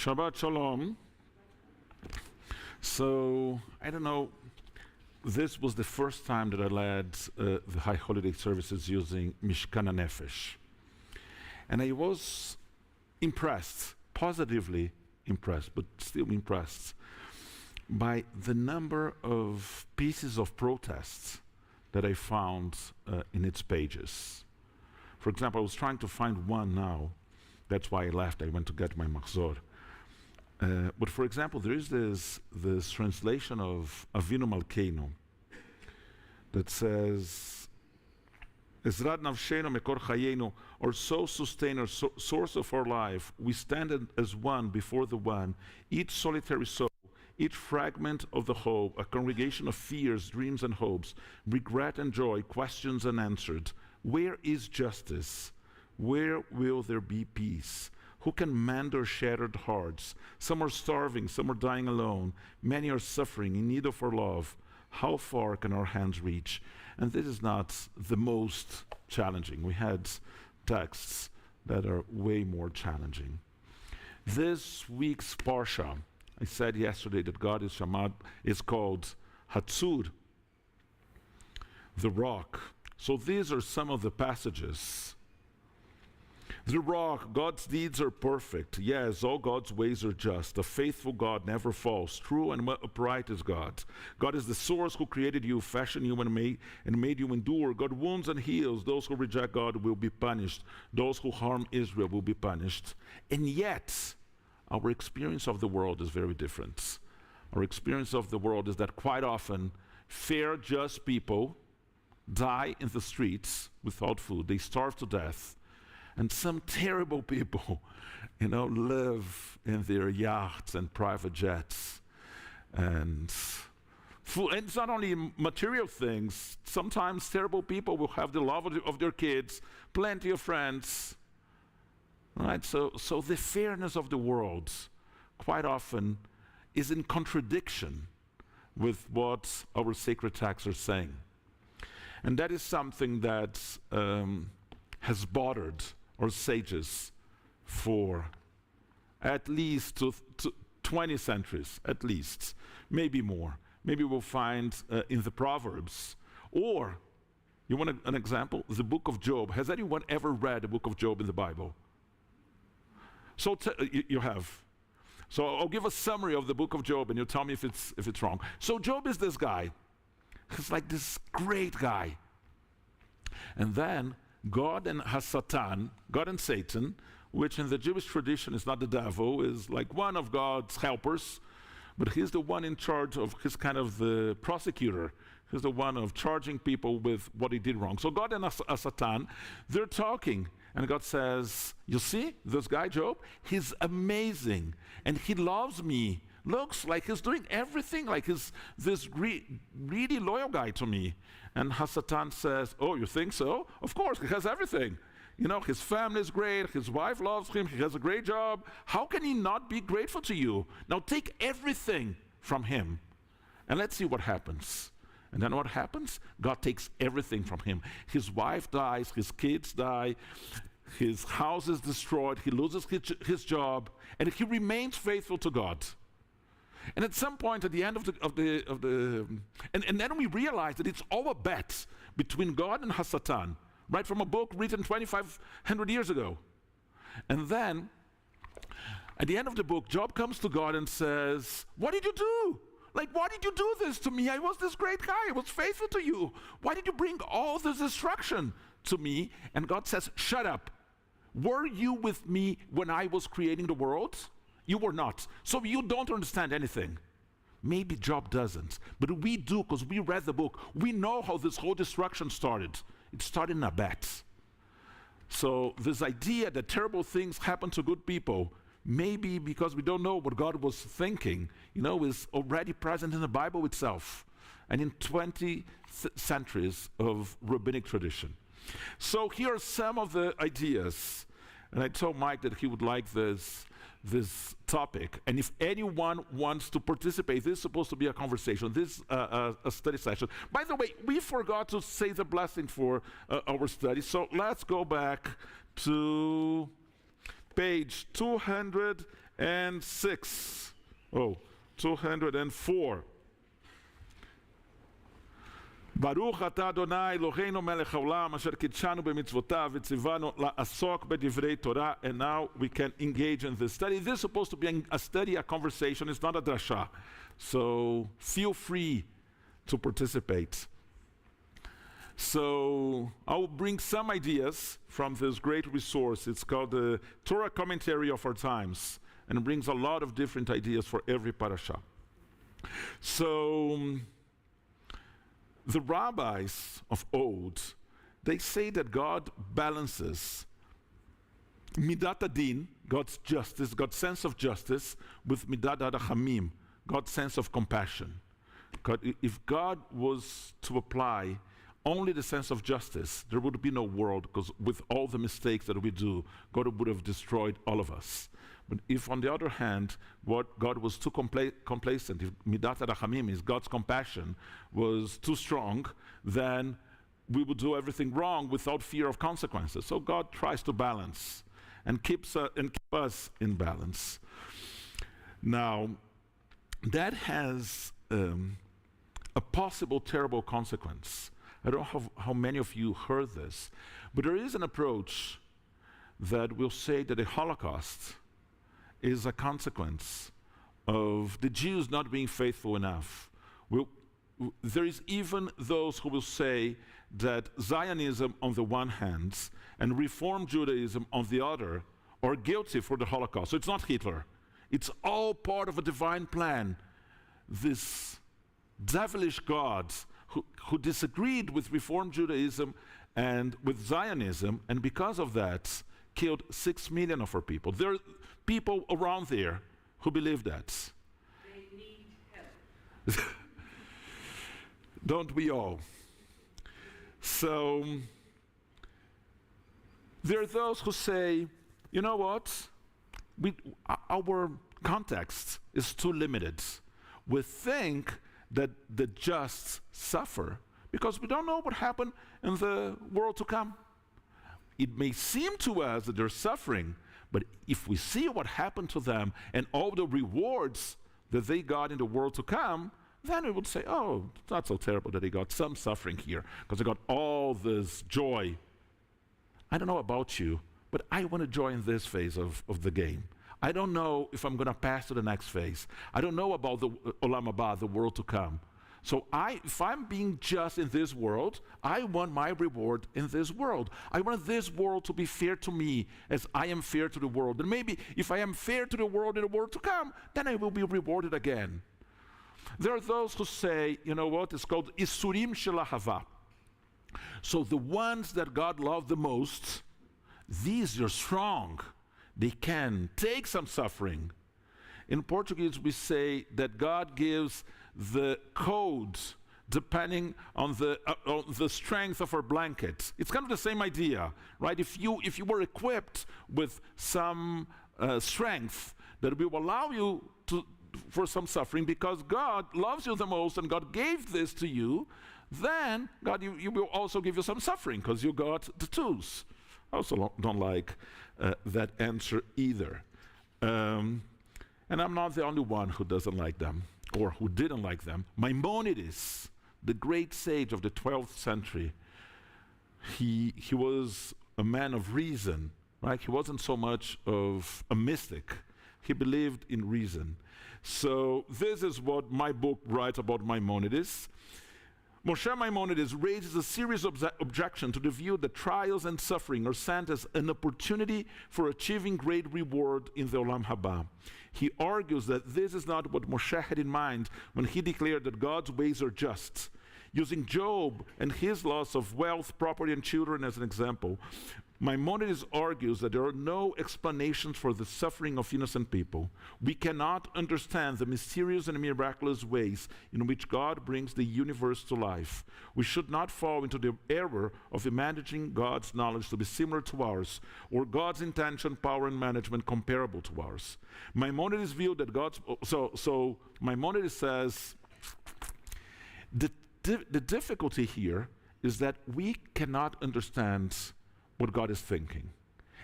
Shabbat Shalom. So, I don't know, this was the first time that I led the High Holiday services using Mishkan HaNefesh. And I was impressed, positively impressed, but still impressed, by the number of pieces of protests that I found in its pages. For example, I was trying to find one now. That's why I left. I went to get my machzor. But for example, there is this translation of Avinu Malkeinu that says, Ezrat navshenu mekor chayenu, our soul sustainer, source of our life, we stand as one before the one, each solitary soul, each fragment of the whole, a congregation of fears, dreams and hopes, regret and joy, questions unanswered. Where is justice? Where will there be peace? Who can mend our shattered hearts? Some are starving, some are dying alone. Many are suffering, in need of our love. How far can our hands reach? And this is not the most challenging. We had texts that are way more challenging. This week's Parsha, I said yesterday that God is called Hatzur, the rock. So these are some of the passages. The rock, God's deeds are perfect. Yes, all God's ways are just. A faithful God never falls. True and upright is God. God is the source who created you, fashioned you, and made you endure. God wounds and heals. Those who reject God will be punished. Those who harm Israel will be punished. And yet, our experience of the world is very different. Our experience of the world is that quite often, fair, just people die in the streets without food. They starve to death. And some terrible people, live in their yachts and private jets. And it's not only material things. Sometimes terrible people will have the love of their kids, plenty of friends. Right? So the fairness of the world quite often is in contradiction with what our sacred texts are saying. And that is something that has bothered our sages for at least 20 centuries, at least, maybe more. Maybe we'll find in the Proverbs. Or, you want an example? The book of Job. Has anyone ever read the book of Job in the Bible? So you have. So I'll give a summary of the book of Job and you tell me if it's wrong. So Job is this guy. He's like this great guy. And then God and Hasatan, God and Satan, which in the Jewish tradition is not the devil, is like one of God's helpers, but he's the one in charge of, he's kind of the prosecutor. He's the one of charging people with what he did wrong. So God and Hasatan, they're talking, and God says, you see, this guy Job, he's amazing, and he loves me. Looks like he's doing everything, like he's this really loyal guy to me. And Hasatan says, oh, you think so? Of course, he has everything. His family is great, his wife loves him, he has a great job. How can he not be grateful to you? Now take everything from him, and let's see what happens. And then what happens? God takes everything from him. His wife dies, his kids die, his house is destroyed, he loses his job, and he remains faithful to God. And at some point, at the end and then we realize that it's all a bet between God and Hasatan, right from a book written 2,500 years ago. And then, at the end of the book, Job comes to God and says, what did you do? Why did you do this to me? I was this great guy. I was faithful to you. Why did you bring all this destruction to me? And God says, shut up. Were you with me when I was creating the world? You were not. So you don't understand anything. Maybe Job doesn't. But we do, because we read the book. We know how this whole destruction started. It started in a bet. So this idea that terrible things happen to good people, maybe because we don't know what God was thinking, is already present in the Bible itself and in 20 centuries of rabbinic tradition. So here are some of the ideas. And I told Mike that he would like this topic, and if anyone wants to participate, this is supposed to be a conversation. This is a study session. By the way, we forgot to say the blessing for our study, so let's go back to page 200 206. Oh, 204. ברוך אתה אדוני אלוהינו מלך העולם אשר קידשנו במצוותיו וציוונו לעסוק בדברי Torah. And now we can engage in this study. This is supposed to be a study, a conversation. It's not a drasha. So feel free to participate. So I will bring some ideas from this great resource. It's called the Torah Commentary of Our Times, and it brings a lot of different ideas for every parasha. So the rabbis of old, they say that God balances midat adin, God's justice, God's sense of justice, with midat harachamim, God's sense of compassion. If God was to apply only the sense of justice, there would be no world, because with all the mistakes that we do, God would have destroyed all of us. But if, on the other hand, what God was too complacent, if midat harachamim is God's compassion was too strong, then we would do everything wrong without fear of consequences. So God tries to balance and keep us in balance. Now, that has a possible terrible consequence. I don't know how many of you heard this, but there is an approach that will say that the Holocaust is a consequence of the Jews not being faithful enough. There is even those who will say that Zionism on the one hand and Reform Judaism on the other are guilty for the Holocaust. So it's not Hitler. It's all part of a divine plan. This devilish God who disagreed with Reform Judaism and with Zionism, and because of that, killed 6 million of our people. There are people around there who believe that. They need help. Don't we all? So, there are those who say, you know what? Our context is too limited. We think that the just suffer because we don't know what happened in the world to come. It may seem to us that they're suffering, but if we see what happened to them and all the rewards that they got in the world to come, then we would say, oh, it's not so terrible that they got some suffering here because they got all this joy. I don't know about you, but I want to join this phase of the game. I don't know if I'm going to pass to the next phase. I don't know about the Olam Haba, the world to come. So if I'm being just in this world, I want my reward in this world. I want this world to be fair to me as I am fair to the world. And maybe if I am fair to the world in the world to come, then I will be rewarded again. There are those who say, you know what, it's called Isurim Shel Ahava. So the ones that God loved the most, these are strong. They can take some suffering. In Portuguese, we say that God gives the codes depending on the strength of our blanket. It's kind of the same idea, right? If you were equipped with some strength that will allow you for some suffering because God loves you the most and God gave this to you, then God you will also give you some suffering because you got the tools. I also don't like that answer either. And I'm not the only one who doesn't like them, or who didn't like them. Maimonides, the great sage of the 12th century, he was a man of reason, right? He wasn't so much of a mystic. He believed in reason. So this is what my book writes about Maimonides. Moshe Maimonides raises a serious objection to the view that trials and suffering are sent as an opportunity for achieving great reward in the Olam Haba. He argues that this is not what Moshe had in mind when he declared that God's ways are just. Using Job and his loss of wealth, property, and children as an example, Maimonides argues that there are no explanations for the suffering of innocent people. We cannot understand the mysterious and miraculous ways in which God brings the universe to life. We should not fall into the error of imagining God's knowledge to be similar to ours, or God's intention, power, and management comparable to ours. Maimonides viewed that so Maimonides says, the difficulty here is that we cannot understand what God is thinking.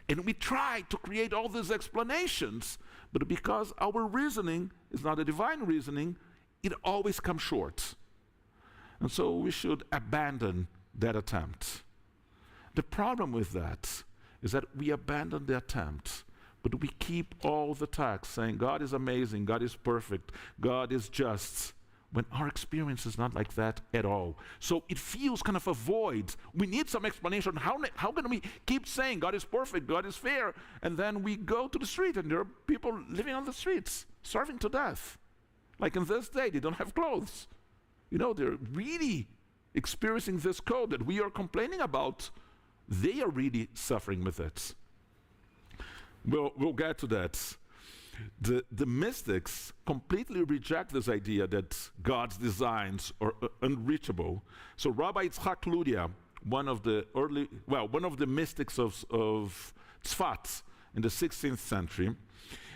And we try to create all these explanations, but because our reasoning is not a divine reasoning, it always comes short. And so we should abandon that attempt. The problem with that is that we abandon the attempt, but we keep all the texts saying God is amazing, God is perfect, God is just, when our experience is not like that at all. So it feels kind of a void. We need some explanation. How can we keep saying God is perfect, God is fair, and then we go to the street and there are people living on the streets, starving to death. Like in this day, they don't have clothes. You know, they're really experiencing this code that we are complaining about. They are really suffering with it. We'll get to that. The mystics completely reject this idea that God's designs are unreachable. So Rabbi Yitzhak Luria, one of the mystics of Tzfat in the 16th century,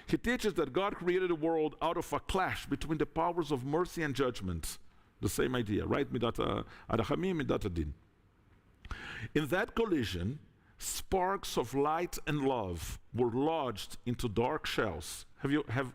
he teaches that God created the world out of a clash between the powers of mercy and judgment. The same idea, right? Midat Arachamim, Midat Adin. In that collision, sparks of light and love were lodged into dark shells.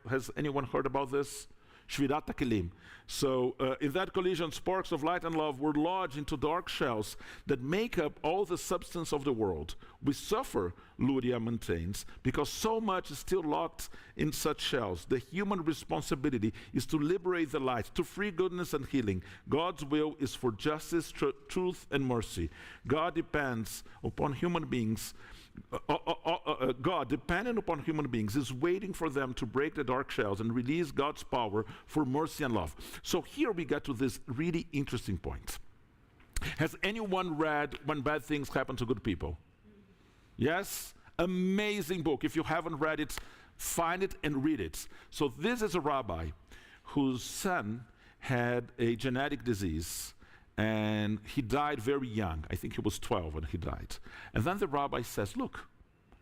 Has anyone heard about this? Shvirat HaKelim. So in that collision, sparks of light and love were lodged into dark shells that make up all the substance of the world. We suffer, Luria maintains, because so much is still locked in such shells. The human responsibility is to liberate the light, to free goodness and healing. God's will is for justice, truth, and mercy. God depends upon human beings. God, dependent upon human beings, is waiting for them to break the dark shells and release God's power for mercy and love. So here we get to this really interesting point. Has anyone read When Bad Things Happen to Good People? Yes? Amazing book. If you haven't read it, find it and read it. So this is a rabbi whose son had a genetic disease, and he died very young. I think he was 12 when he died. And then the rabbi says, look,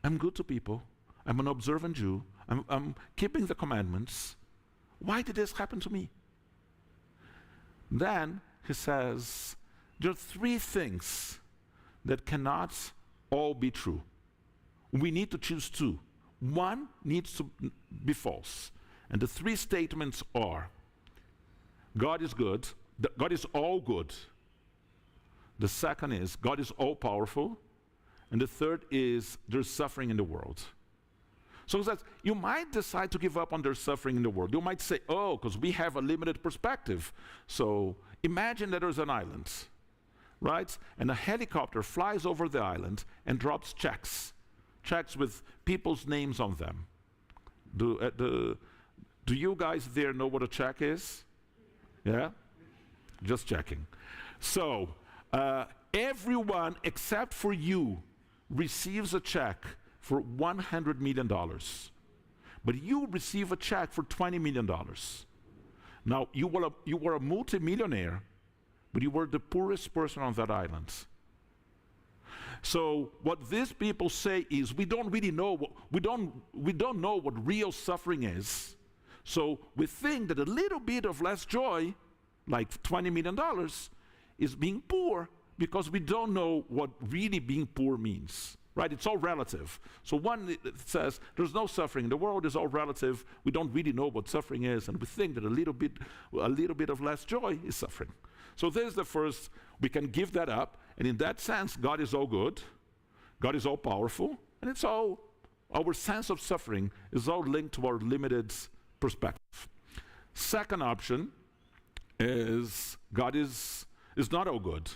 I'm good to people. I'm an observant Jew. I'm keeping the commandments. Why did this happen to me? Then he says, there are three things that cannot all be true. We need to choose two. One needs to be false. And the three statements are, God is good. God is all good. The second is God is all powerful. And the third is there's suffering in the world. So that you might decide to give up on their suffering in the world. You might say, oh, because we have a limited perspective. So imagine that there's an island, right? And a helicopter flies over the island and drops checks with people's names on them. Do you guys there know what a check is? Yeah? Just checking. So everyone except for you receives a check for $100 million. But you receive a check for $20 million. Now, you were a multimillionaire, but you were the poorest person on that island. So what these people say is, we don't really know we don't know what real suffering is. So we think that a little bit of less joy, like $20 million, is being poor because we don't know what really being poor means. Right? It's all relative. So one says there's no suffering in the world, it's all relative. We don't really know what suffering is, and we think that a little bit of less joy is suffering. So there's the first, we can give that up, and in that sense, God is all good, God is all powerful, and it's all, our sense of suffering is all linked to our limited perspective. Second option is God is not all good.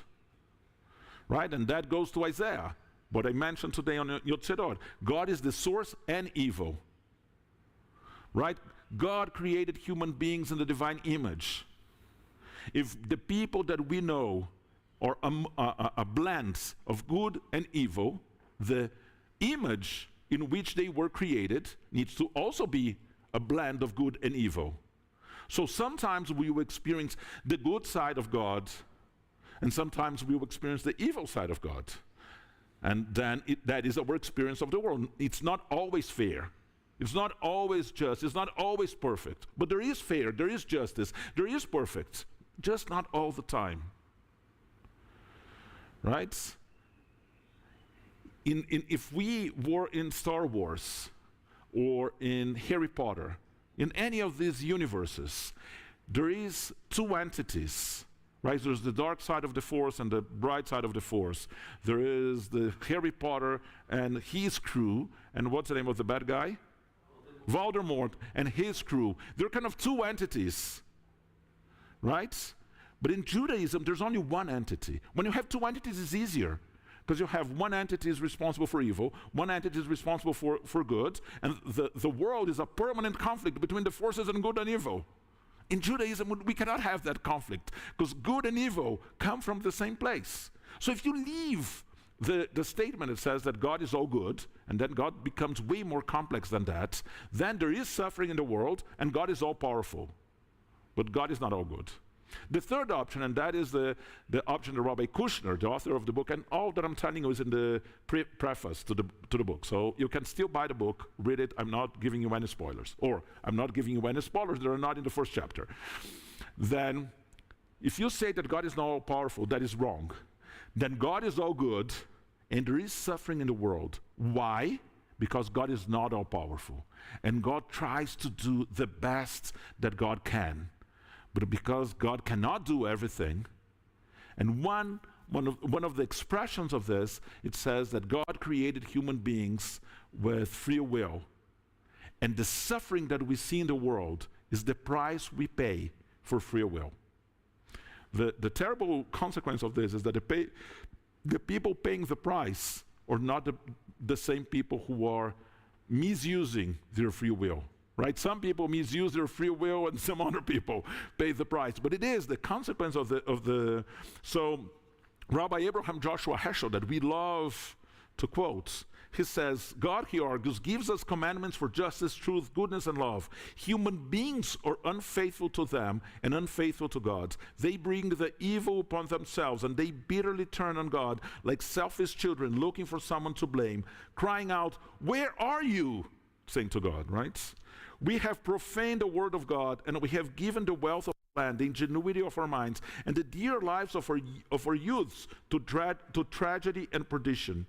Right? And that goes to Isaiah. What I mentioned today on Yotzedor. God is the source and evil. Right? God created human beings in the divine image. If the people that we know are a blend of good and evil, the image in which they were created needs to also be a blend of good and evil. So sometimes we will experience the good side of God, and sometimes we will experience the evil side of God. And then that is our experience of the world. It's not always fair. It's not always just. It's not always perfect. But there is fair. There is justice. There is perfect. Just not all the time. Right? if we were in Star Wars or in Harry Potter, in any of these universes, there is two entities, right? There's the dark side of the Force and the bright side of the Force. There is the Harry Potter and his crew, and what's the name of the bad guy? Voldemort and his crew. They're kind of two entities, right? But in Judaism, there's only one entity. When you have two entities, it's easier, because you have one entity is responsible for evil, one entity is responsible for good, and the world is a permanent conflict between the forces and good and evil. In Judaism, we cannot have that conflict, because good and evil come from the same place. So if you leave the statement that says that God is all good, and then God becomes way more complex than that, then there is suffering in the world, and God is all powerful. But God is not all good. The third option, and that is the option that Rabbi Kushner, the author of the book, and all that I'm telling you is in the preface to the book. So you can still buy the book, read it. I'm not giving you any spoilers. Or I'm not giving you any spoilers that are not in the first chapter. Then, if you say that God is not all powerful, that is wrong. Then God is all good, and there is suffering in the world. Why? Because God is not all powerful. And God tries to do the best that God can. But because God cannot do everything, and one of the expressions of this, it says that God created human beings with free will. And the suffering that we see in the world is the price we pay for free will. The terrible consequence of this is that the people paying the price are not the same people who are misusing their free will. Right? Some people misuse their free will, and some other people pay the price. But it is the consequence of the. So, Rabbi Abraham Joshua Heschel, that we love to quote, he says, God, he argues, gives us commandments for justice, truth, goodness, and love. Human beings are unfaithful to them and unfaithful to God. They bring the evil upon themselves, and they bitterly turn on God like selfish children looking for someone to blame, crying out, "Where are you?" saying to God, right? We have profaned the word of God, and we have given the wealth of land, the ingenuity of our minds, and the dear lives of our youths to tragedy and perdition.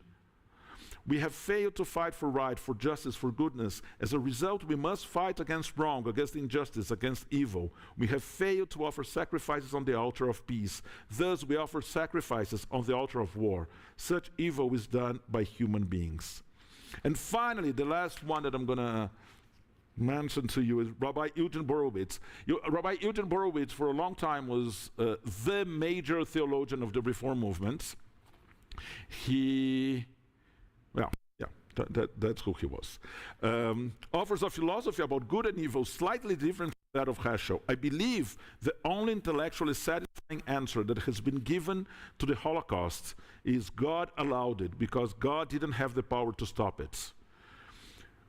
We have failed to fight for right, for justice, for goodness. As a result, we must fight against wrong, against injustice, against evil. We have failed to offer sacrifices on the altar of peace. Thus, we offer sacrifices on the altar of war. Such evil is done by human beings. And finally, the last one that I'm going to mention to you is Rabbi Eugene Borowitz. Rabbi Eugene Borowitz, for a long time, was the major theologian of the Reform movement. That's who he was. Offers a philosophy about good and evil slightly different from that of Heschel. I believe the only intellectually satisfying answer that has been given to the Holocaust is God allowed it because God didn't have the power to stop it.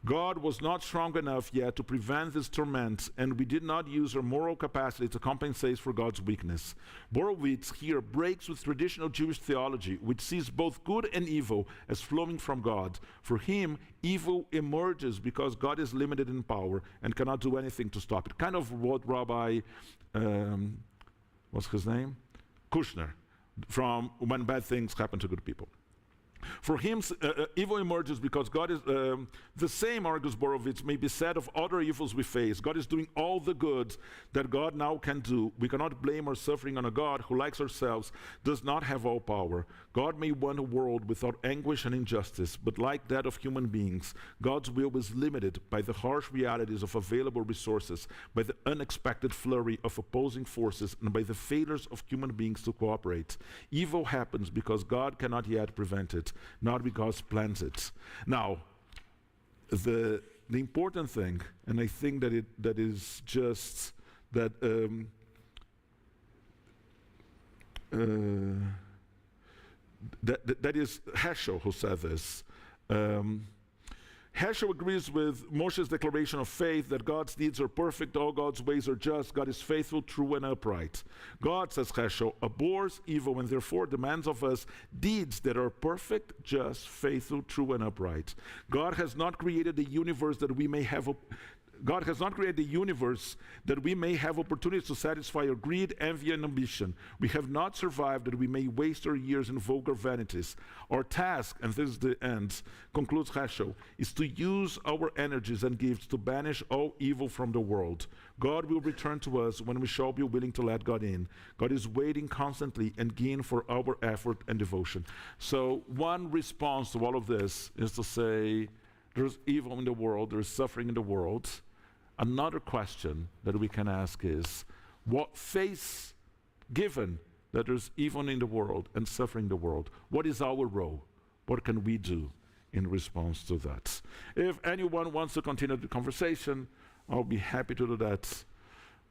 God was not strong enough yet to prevent this torment, and we did not use our moral capacity to compensate for God's weakness. Borowitz here breaks with traditional Jewish theology, which sees both good and evil as flowing from God. For him, evil emerges because God is limited in power and cannot do anything to stop it. Kind of what Rabbi, what's his name? Kushner, from When Bad Things Happen to Good People. For him, evil emerges because God is, the same, argues Borowitz, may be said of other evils we face. God is doing all the good that God now can do. We cannot blame our suffering on a God who, like ourselves, does not have all power. God may want a world without anguish and injustice, but like that of human beings, God's will is limited by the harsh realities of available resources, by the unexpected flurry of opposing forces, and by the failures of human beings to cooperate. Evil happens because God cannot yet prevent it, not because plans it. Now, the important thing, and I think that is just that that is Heschel who said this. Heschel agrees with Moshe's declaration of faith that God's deeds are perfect, all God's ways are just, God is faithful, true, and upright. God, says Heschel, abhors evil and therefore demands of us deeds that are perfect, just, faithful, true, and upright. God has not created a universe that we may have God has not created the universe that we may have opportunities to satisfy our greed, envy, and ambition. We have not survived that we may waste our years in vulgar vanities. Our task, and this is the end, concludes Heschel, is to use our energies and gifts to banish all evil from the world. God will return to us when we shall be willing to let God in. God is waiting constantly and keen for our effort and devotion. So one response to all of this is to say, there's evil in the world, there's suffering in the world. Another question that we can ask is, what face, given that there's evil in the world and suffering in the world, what is our role? What can we do in response to that? If anyone wants to continue the conversation, I'll be happy to do that.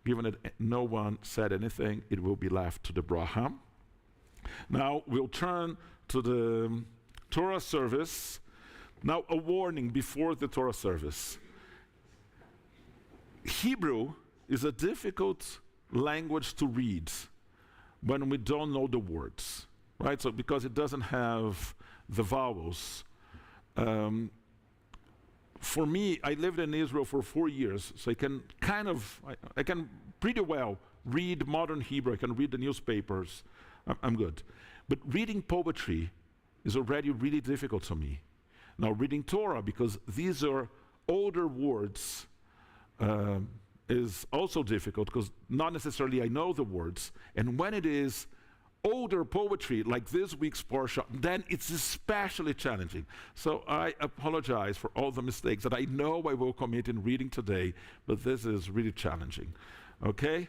Given that no one said anything, it will be left to the bracha. Now we'll turn to the Torah service. Now a warning before the Torah service. Hebrew is a difficult language to read when we don't know the words, right? So because it doesn't have the vowels. For me, I lived in Israel for 4 years, so I can I can pretty well read modern Hebrew. I can read the newspapers. I'm good. But reading poetry is already really difficult to me. Now, reading Torah, because these are older words, is also difficult, because not necessarily I know the words. And when it is older poetry, like this week's Parsha, then it's especially challenging. So I apologize for all the mistakes that I know I will commit in reading today, but this is really challenging. Okay?